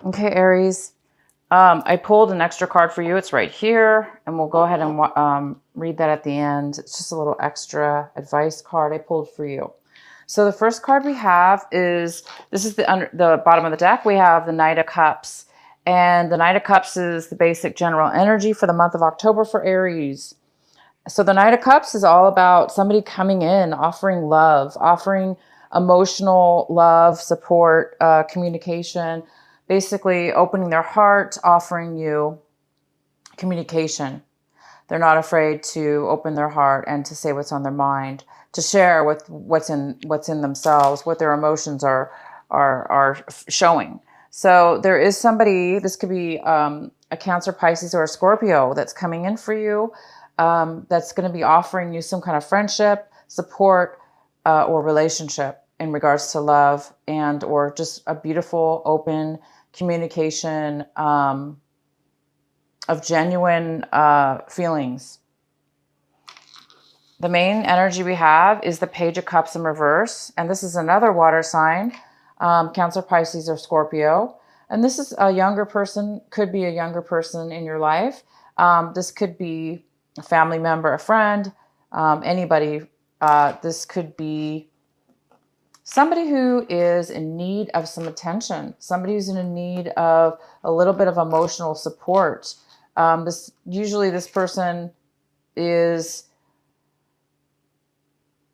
Okay, Aries. I pulled an extra card for you. It's right here, and we'll go ahead and read that at the end. It's just a little extra advice card I pulled for you. So the first card we have is, this is the bottom of the deck. We have the Knight of Cups. And the Knight of Cups is the basic general energy for the month of October for Aries. So the Knight of Cups is all about somebody coming in, offering love, offering emotional love, support, communication, basically opening their heart, offering you communication. They're not afraid to open their heart and to say what's on their mind, to share with what's in themselves, what their emotions are showing. So there is somebody, this could be a Cancer, Pisces, or a Scorpio that's coming in for you, that's going to be offering you some kind of friendship, support, or relationship in regards to love and or just a beautiful, open communication of genuine feelings. The main energy we have is the Page of Cups in reverse. And this is another water sign, Cancer, Pisces, or Scorpio. And this is a younger person, could be a younger person in your life. This could be a family member, a friend, anybody. This could be somebody who is in need of some attention, somebody who's in need of a little bit of emotional support. Usually this person is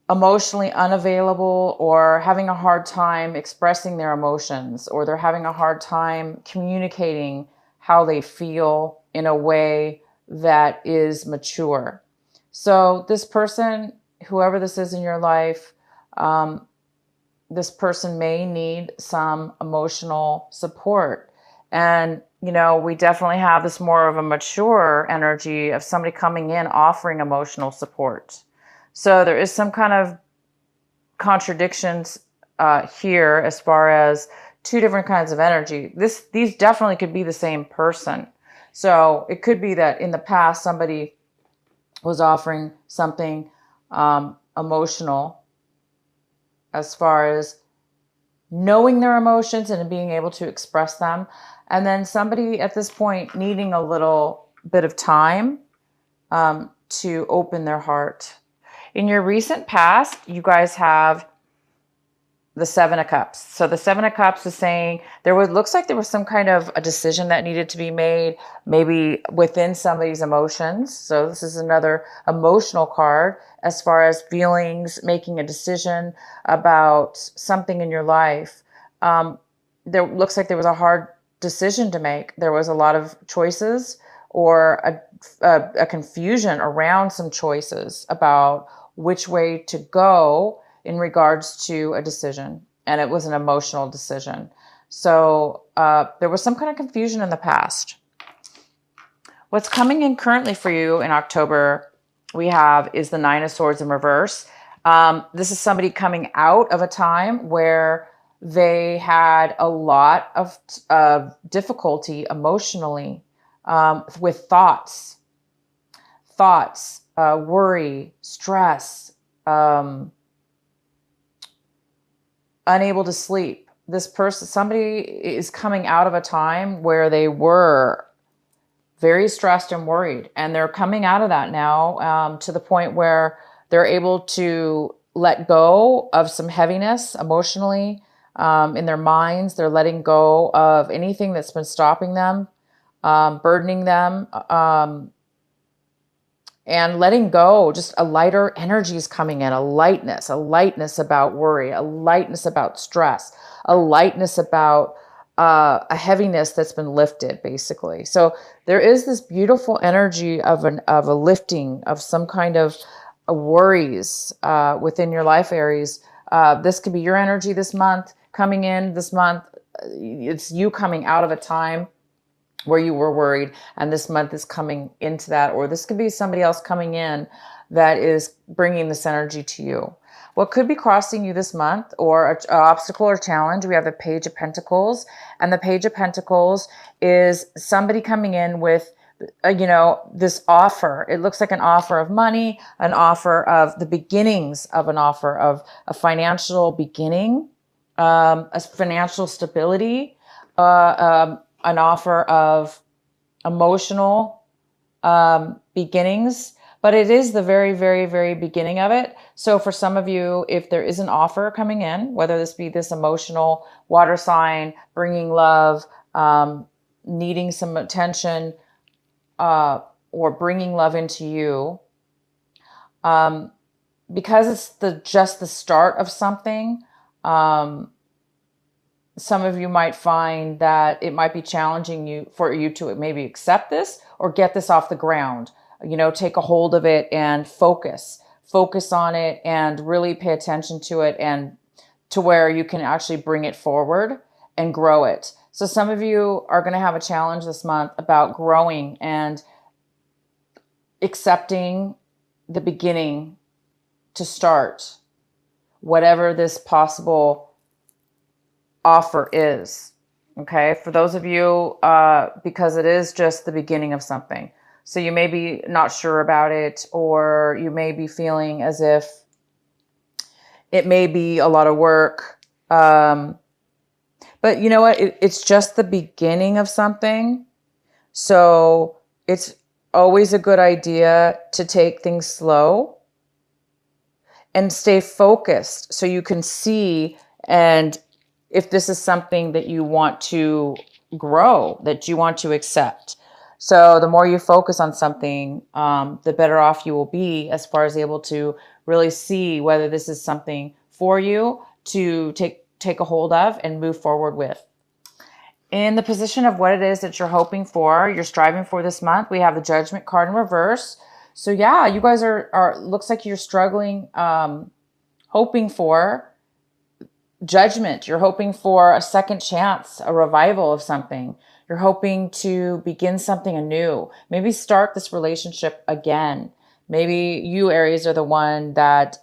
emotionally unavailable or having a hard time expressing their emotions, or they're having a hard time communicating how they feel in a way that is mature. So this person, whoever this is in your life, this person may need some emotional support. And, you know, we definitely have this more of a mature energy of somebody coming in offering emotional support. So there is some kind of contradictions here as far as two different kinds of energy. These definitely could be the same person. So it could be that in the past somebody was offering something emotional as far as knowing their emotions and being able to express them. And then somebody at this point needing a little bit of time to open their heart. In your recent past, you guys have the Seven of Cups. So the Seven of Cups is saying looks like there was some kind of a decision that needed to be made, maybe within somebody's emotions. So this is another emotional card as far as feelings, making a decision about something in your life. There looks like there was a hard decision to make. There was a lot of choices or a confusion around some choices about which way to go in regards to a decision. And it was an emotional decision. So there was some kind of confusion in the past. What's coming in currently for you in October, we have is the Nine of Swords in reverse. This is somebody coming out of a time where they had a lot of difficulty emotionally with thoughts, worry, stress, unable to sleep. This person, somebody is coming out of a time where they were very stressed and worried, and they're coming out of that now to the point where they're able to let go of some heaviness emotionally in their minds. They're letting go of anything that's been stopping them, burdening them, and letting go. Just a lighter energy is coming in, a lightness about worry, a lightness about stress, a lightness about a heaviness that's been lifted, basically. So there is this beautiful energy of a lifting of some kind of worries within your life, Aries. This could be your energy this month, coming in this month. It's you coming out of a time where you were worried, and this month is coming into that, or this could be somebody else coming in that is bringing this energy to you. What could be crossing you this month, or an obstacle or challenge, we have the Page of Pentacles, and the Page of Pentacles is somebody coming in with, this offer. It looks like an offer of money, an offer of the beginnings of an offer of a financial beginning, a financial stability, an offer of emotional beginnings, but it is the very, very, very beginning of it. So for some of you, if there is an offer coming in, whether this be this emotional water sign, bringing love, needing some attention, or bringing love into you, because it's just the start of something, some of you might find that it might be challenging for you to maybe accept this or get this off the ground. Take a hold of it and focus on it and really pay attention to it, and to where you can actually bring it forward and grow it. So some of you are going to have a challenge this month about growing and accepting the beginning to start whatever this possible offer is. Okay. For those of you, because it is just the beginning of something. So you may be not sure about it, or you may be feeling as if it may be a lot of work. But you know what? It's just the beginning of something. So it's always a good idea to take things slow and stay focused so you can see, and if this is something that you want to grow, that you want to accept. So the more you focus on something, the better off you will be as far as able to really see whether this is something for you to take a hold of and move forward with. In the position of what it is that you're hoping for, you're striving for this month, we have the Judgment card in reverse. So yeah, you guys are looks like you're struggling, hoping for judgment. You're hoping for a second chance, a revival of something. You're hoping to begin something anew. Maybe start this relationship again. Maybe you, Aries, are the one that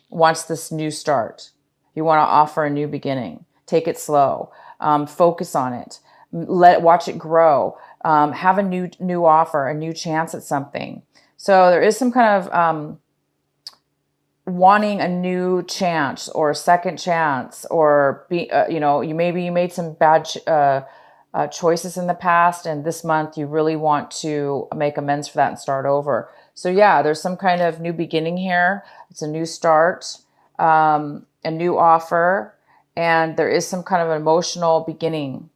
wants this new start. You want to offer a new beginning. Take it slow. Focus on it. Watch it grow. Have a new offer, a new chance at something. So there is some kind of wanting a new chance or a second chance, or you made some bad choices in the past, and this month you really want to make amends for that and start over. So yeah, there's some kind of new beginning here. It's a new start, a new offer, and there is some kind of an emotional beginning.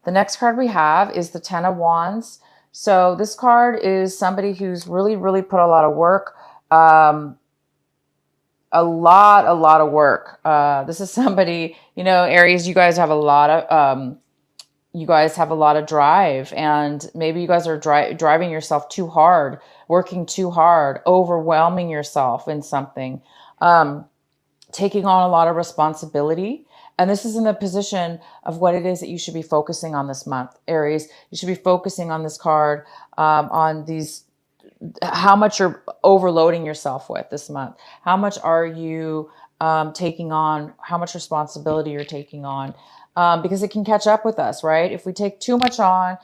The next card we have is the Ten of Wands. So this card is somebody who's really, really put a lot of work, a lot of work. This is somebody, Aries, you guys have a lot of drive, and maybe you guys are driving yourself too hard, working too hard, overwhelming yourself in something, taking on a lot of responsibility. And this is in the position of what it is that you should be focusing on this month, Aries. You should be focusing on this card, on these, how much you're overloading yourself with this month. How much are you taking on? How much responsibility you're taking on? Because it can catch up with us, right? If we take too much on,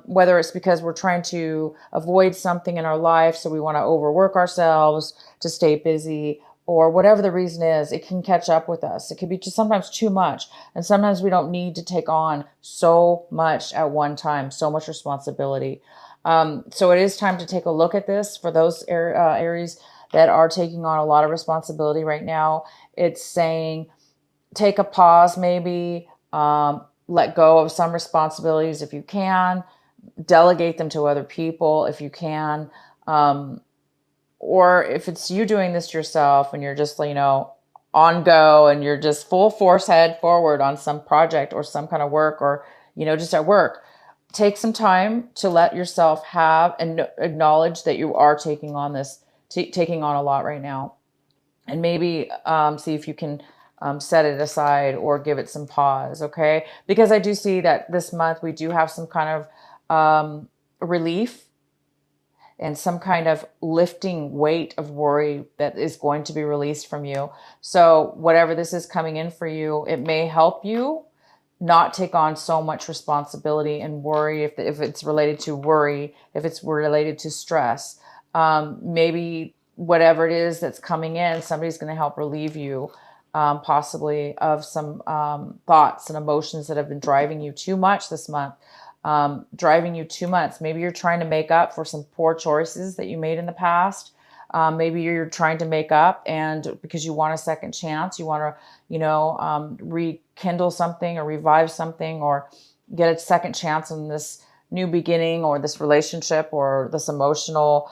whether it's because we're trying to avoid something in our life, so we want to overwork ourselves to stay busy, or whatever the reason is, it can catch up with us. It can be just sometimes too much. And sometimes we don't need to take on so much at one time, so much responsibility. So it is time to take a look at this for those Aries that are taking on a lot of responsibility right now. It's saying, take a pause, maybe, let go of some responsibilities if you can, delegate them to other people if you can. Or if it's you doing this yourself and you're just, on go and you're just full force head forward on some project or some kind of work, or, just at work, take some time to let yourself have and acknowledge that you are taking on this, taking on a lot right now. And maybe see if you can set it aside or give it some pause, okay? Because I do see that this month we do have some kind of relief and some kind of lifting weight of worry that is going to be released from you. So whatever this is coming in for you, it may help you not take on so much responsibility and worry, if it's related to worry, if it's related to stress. Maybe whatever it is that's coming in, somebody's going to help relieve you possibly of some thoughts and emotions that have been driving you too much this month, driving you too much. Maybe you're trying to make up for some poor choices that you made in the past. Maybe you're trying to make up, and because you want a second chance, you want to, rekindle something or revive something or get a second chance in this new beginning or this relationship or this emotional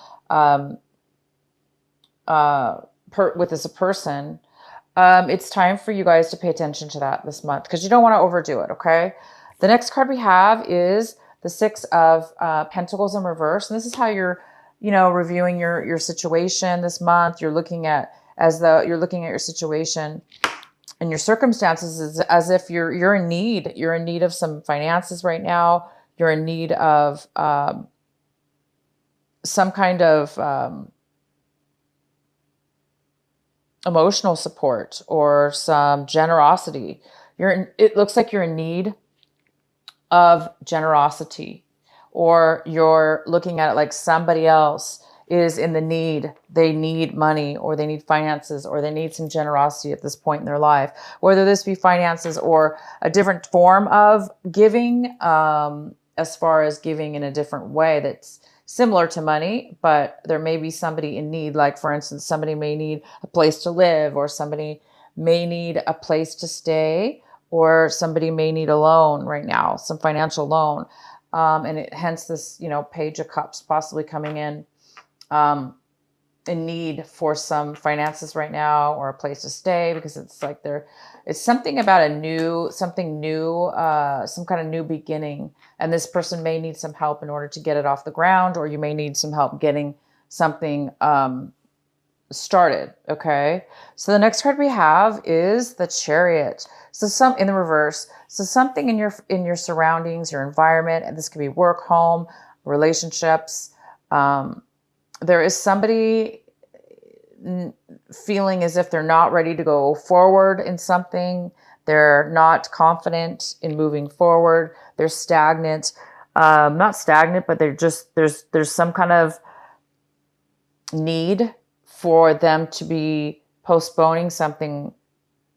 with this person. It's time for you guys to pay attention to that this month because you don't want to overdo it, okay? The next card we have is the Six of Pentacles in reverse. And this is how you're, reviewing your situation this month. You're looking at your situation and your circumstances as if you're in need. You're in need of some finances right now. You're in need of some kind of emotional support or some generosity. It looks like you're in need of generosity, or you're looking at it like somebody else is in the need. They need money, or they need finances, or they need some generosity at this point in their life, whether this be finances or a different form of giving, as far as giving in a different way that's similar to money, but there may be somebody in need. Like, for instance, somebody may need a place to live, or somebody may need a place to stay, or somebody may need a loan right now, some financial loan. Hence this, Page of Cups possibly coming in need for some finances right now, or a place to stay, because it's like it's something about something new, some kind of new beginning. And this person may need some help in order to get it off the ground, or you may need some help getting something started. Okay. So the next card we have is the Chariot. So in the reverse. So something in your surroundings, your environment, and this could be work, home, relationships. There is somebody feeling as if they're not ready to go forward in something. They're not confident in moving forward. They're stagnant. Not stagnant, but they're just, there's some kind of need for them to be postponing something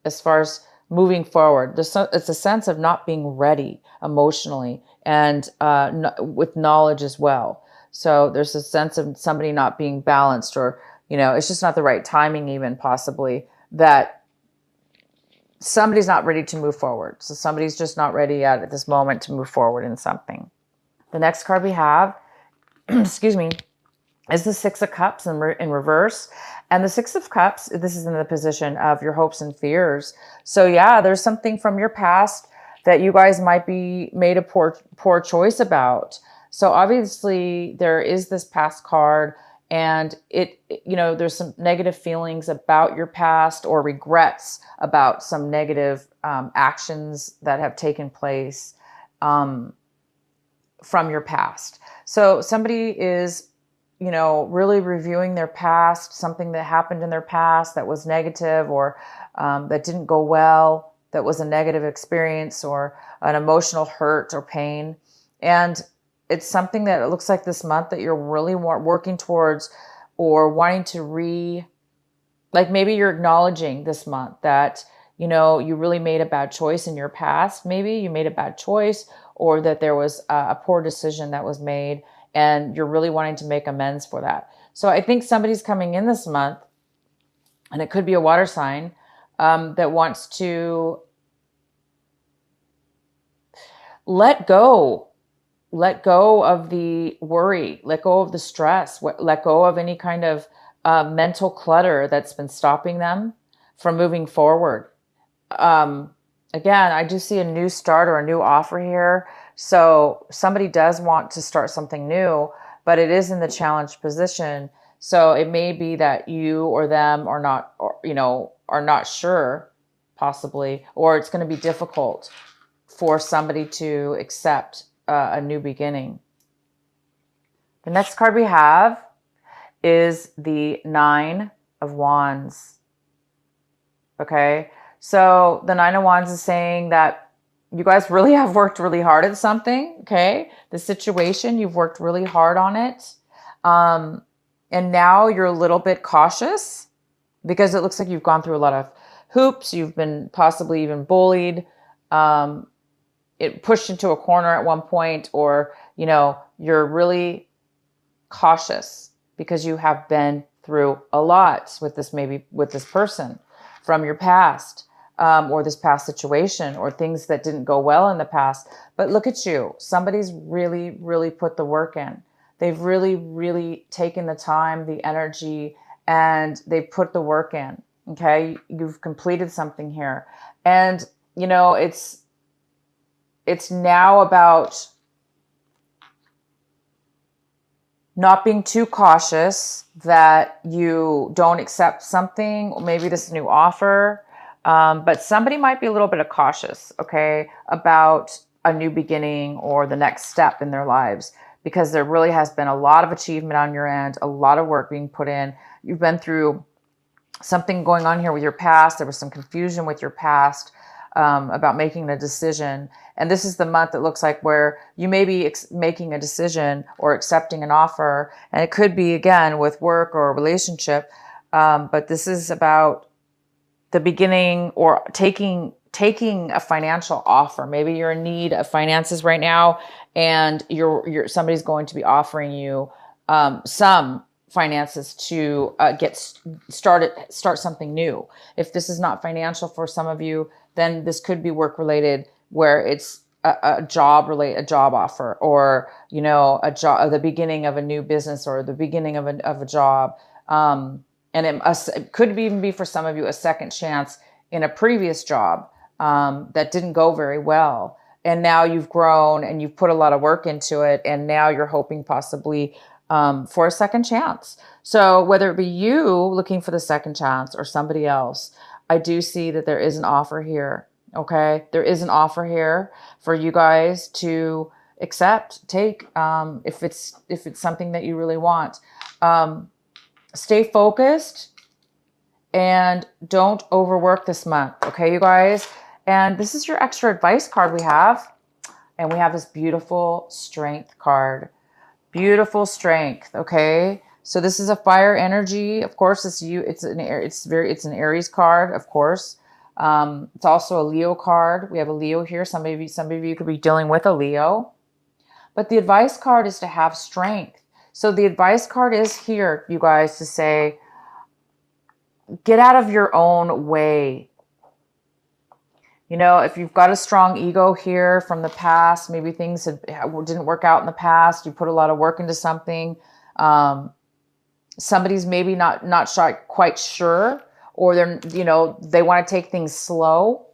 as far as moving forward. It's a sense of not being ready emotionally and with knowledge as well. So there's a sense of somebody not being balanced, or, it's just not the right timing, even possibly, that somebody's not ready to move forward. So somebody's just not ready at this moment to move forward in something. The next card we have, excuse me, is the Six of Cups in reverse. And the Six of Cups, this is in the position of your hopes and fears. So yeah, there's something from your past that you guys might be made a poor choice about. So obviously there is this past card, and there's some negative feelings about your past, or regrets about some negative actions that have taken place from your past. So somebody is, really reviewing their past, something that happened in their past that was negative, or that didn't go well, that was a negative experience, or an emotional hurt or pain. And it's something that it looks like this month that you're really working towards, or wanting to like maybe you're acknowledging this month that, you really made a bad choice in your past. Maybe you made a bad choice, or that there was a poor decision that was made, and you're really wanting to make amends for that. So I think somebody's coming in this month, and it could be a water sign, that wants to let go of the worry, let go of the stress, let go of any kind of mental clutter that's been stopping them from moving forward. Again, I do see a new start or a new offer here. So somebody does want to start something new, but it is in the challenged position. So it may be that you or them are not, are not sure, possibly, or it's going to be difficult for somebody to accept a new beginning. The next card we have is the Nine of Wands. Okay, so the Nine of Wands is saying that you guys really have worked really hard at something. Okay, the situation, you've worked really hard on it, and now you're a little bit cautious because it looks like you've gone through a lot of hoops. You've been possibly even bullied, it pushed into a corner at one point, or, you know, you're really cautious because you have been through a lot with this, maybe with this person from your past, or this past situation, or things that didn't go well in the past. But look at you. Somebody's really, really put the work in. They've really, really taken the time, the energy, and they've put the work in. Okay. You've completed something here. And, you know, it's now about not being too cautious that you don't accept something, or maybe this new offer. But somebody might be a little bit of cautious, okay, about a new beginning or the next step in their lives, because there really has been a lot of achievement on your end, a lot of work being put in. You've been through something going on here with your past. There was some confusion with your past about making a decision. And this is the month that looks like where you may be making a decision or accepting an offer. And it could be, again, with work or a relationship. But this is about the beginning, or taking a financial offer. Maybe you're in need of finances right now, and somebody's going to be offering you some finances to start something new. If this is not financial for some of you, then this could be work related, where it's a job offer, or, you know, the beginning of a new business, or the beginning of a job. And it could even be for some of you a second chance in a previous job that didn't go very well. And now you've grown and you've put a lot of work into it. And now you're hoping possibly for a second chance. So whether it be you looking for the second chance or somebody else, I do see that there is an offer here. Okay. There is an offer here for you guys to accept, take, if it's something that you really want. Stay focused and don't overwork this month. Okay, you guys. And this is your extra advice card we have. And we have this beautiful strength card. Beautiful strength. Okay. So this is a fire energy. Of course, it's an Aries card, of course. It's also a Leo card. We have a Leo here. Some of you could be dealing with a Leo. But the advice card is to have strength. So the advice card is here, you guys, to say, get out of your own way. You know, if you've got a strong ego here from the past, maybe things didn't work out in the past, you put a lot of work into something. Somebody's maybe not quite sure, or they want to take things slow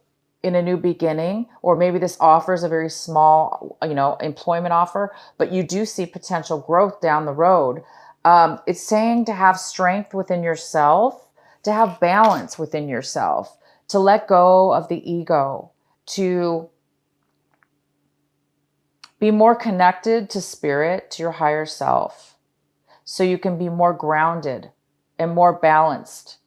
in a new beginning, or maybe this offer is a very small, employment offer, but you do see potential growth down the road. It's saying to have strength within yourself, to have balance within yourself, to let go of the ego, to be more connected to spirit, to your higher self, so you can be more grounded and more balanced,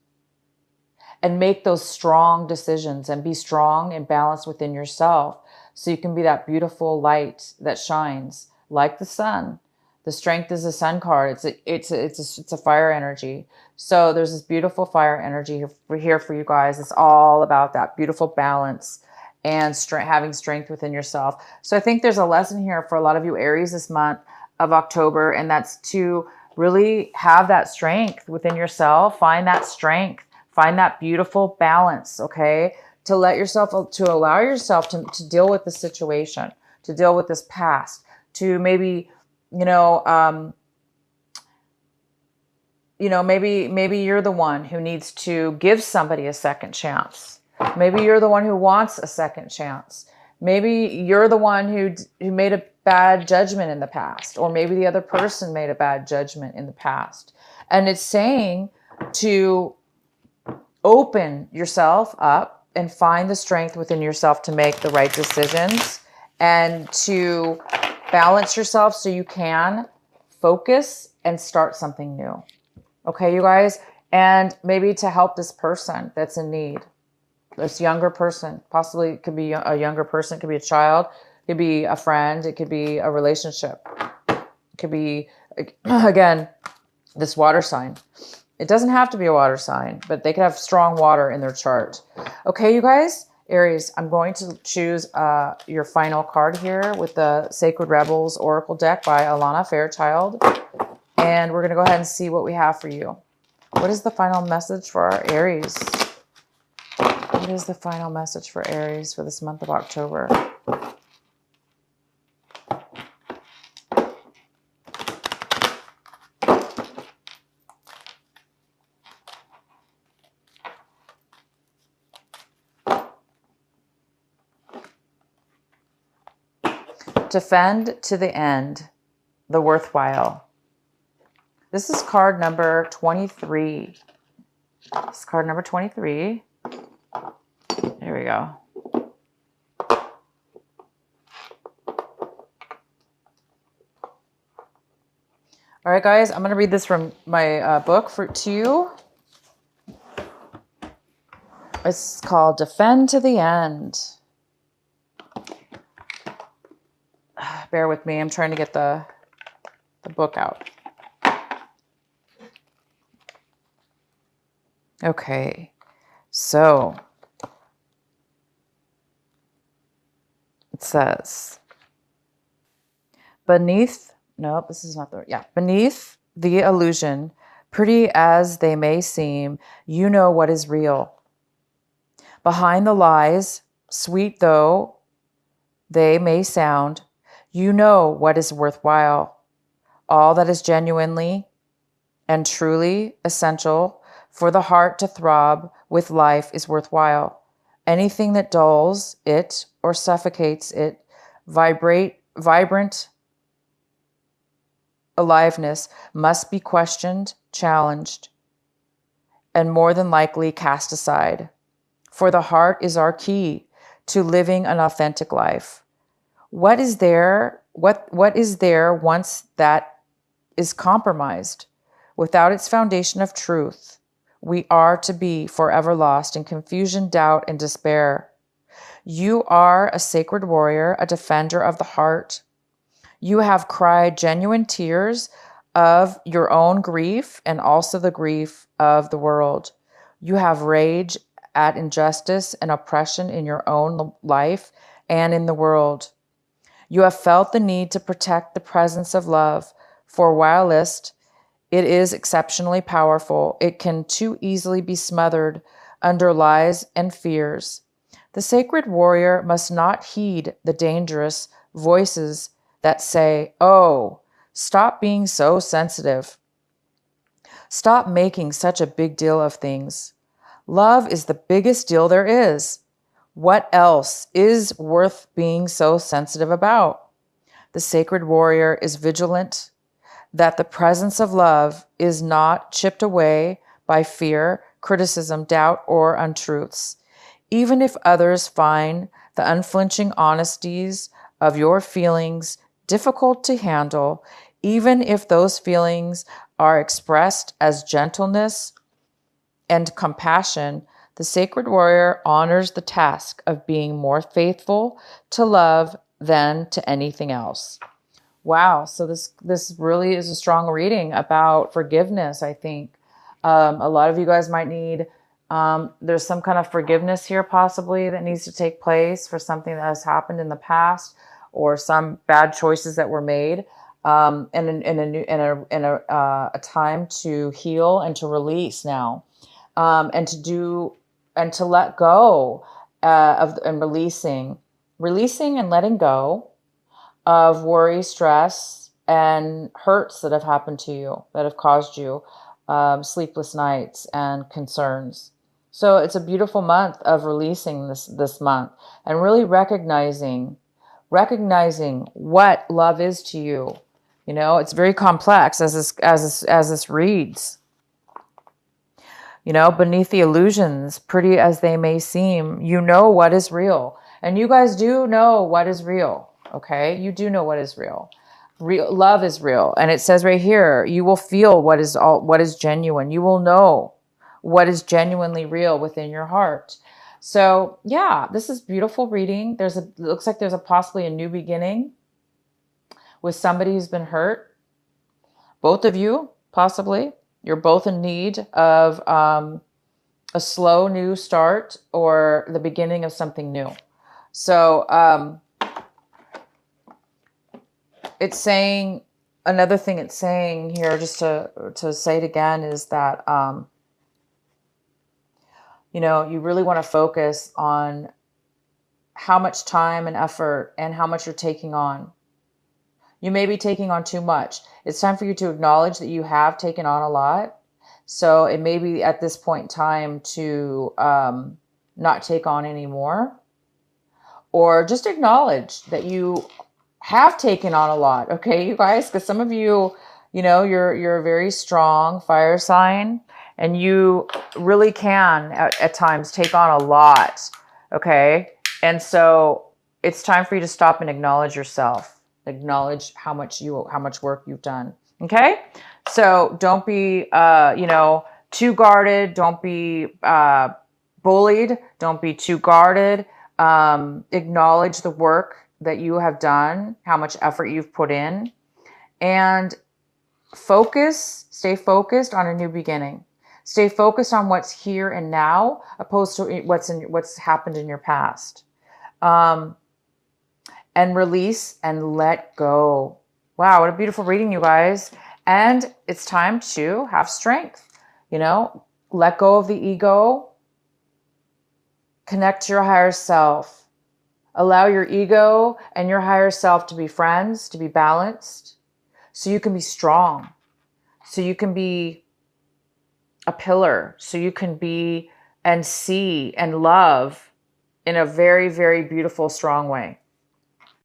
and make those strong decisions, and be strong and balanced within yourself, so you can be that beautiful light that shines like the sun. The strength is a sun card. It's a fire energy. So there's this beautiful fire energy here for you guys. It's all about that beautiful balance and having strength within yourself. So I think there's a lesson here for a lot of you Aries this month of October, and that's to really have that strength within yourself. Find that strength. Find that beautiful balance, okay? To allow yourself to deal with the situation, to deal with this past, to maybe, maybe you're the one who needs to give somebody a second chance. Maybe you're the one who wants a second chance. Maybe you're the one who made a bad judgment in the past, or maybe the other person made a bad judgment in the past. And it's saying to open yourself up and find the strength within yourself to make the right decisions, and to balance yourself so you can focus and start something new. Okay, you guys? And maybe to help this person that's in need, this younger person. Possibly it could be a younger person, it could be a child, it could be a friend, it could be a relationship. It could be, again, this water sign. It doesn't have to be a water sign, but they could have strong water in their chart. Okay, you guys, Aries, I'm going to choose your final card here with the Sacred Rebels Oracle deck by Alana Fairchild. And we're going to go ahead and see what we have for you. What is the final message for our Aries? What is the final message for Aries for this month of October? Defend to the end, the worthwhile. This is card number 23. This is card number 23. There we go. All right, guys, I'm going to read this from my book to you. It's called Defend to the End. Bear with me. I'm trying to get the book out. Okay. So it says, beneath the illusion, pretty as they may seem, you know what is real. Behind the lies, sweet though they may sound, you know what is worthwhile. All that is genuinely and truly essential for the heart to throb with life is worthwhile. Anything that dulls it or suffocates it, vibrant aliveness must be questioned, challenged, and more than likely cast aside. For the heart is our key to living an authentic life. What is there once that is compromised? Without its foundation of truth, we are to be forever lost in confusion, doubt, and despair. You are a sacred warrior, a defender of the heart. You have cried genuine tears of your own grief and also the grief of the world. You have rage at injustice and oppression in your own life and in the world. You have felt the need to protect the presence of love, for whilst it is exceptionally powerful, it can too easily be smothered under lies and fears. The sacred warrior must not heed the dangerous voices that say, "Oh, stop being so sensitive. Stop making such a big deal of things. Love is the biggest deal there is. What else is worth being so sensitive about?" The sacred warrior is vigilant that the presence of love is not chipped away by fear, criticism, doubt, or untruths. Even if others find the unflinching honesties of your feelings difficult to handle, even if those feelings are expressed as gentleness and compassion, the sacred warrior honors the task of being more faithful to love than to anything else. Wow. So this really is a strong reading about forgiveness, I think. A lot of you guys might need, there's some kind of forgiveness here possibly that needs to take place for something that has happened in the past or some bad choices that were made. And in a time to heal and to release now, and to let go and releasing and letting go of worry, stress, and hurts that have happened to you, that have caused you sleepless nights and concerns. So it's a beautiful month of releasing this month and really recognizing what love is to you. You know, it's very complex as this reads. You know, beneath the illusions, pretty as they may seem, you know what is real. And you guys do know what is real, okay? You do know what is real. Love is real. And it says right here, you will feel what is genuine. You will know what is genuinely real within your heart. So yeah, this is beautiful reading. It looks like there's possibly a new beginning with somebody who's been hurt. Both of you, possibly. You're both in need of a slow new start or the beginning of something new. So it's saying, another thing it's saying here, just to say it again, is that, you know, you really want to focus on how much time and effort and how much you're taking on. You may be taking on too much. It's time for you to acknowledge that you have taken on a lot. So it may be at this point in time to not take on anymore, or just acknowledge that you have taken on a lot. Okay, you guys, because some of you, you know, you're a very strong fire sign, and you really can at times take on a lot. Okay, and so it's time for you to stop and acknowledge yourself. Acknowledge how much work you've done. Okay, so don't be you know, too guarded. Don't be bullied. Don't be too guarded. Acknowledge the work that you have done, how much effort you've put in, and stay focused on a new beginning. Stay focused on what's here and now, opposed to what's happened in your past. And release and let go. Wow, what a beautiful reading, you guys. And it's time to have strength. You know, let go of the ego, connect to your higher self. Allow your ego and your higher self to be friends, to be balanced, so you can be strong, so you can be a pillar, so you can be and see and love in a very, very beautiful, strong way.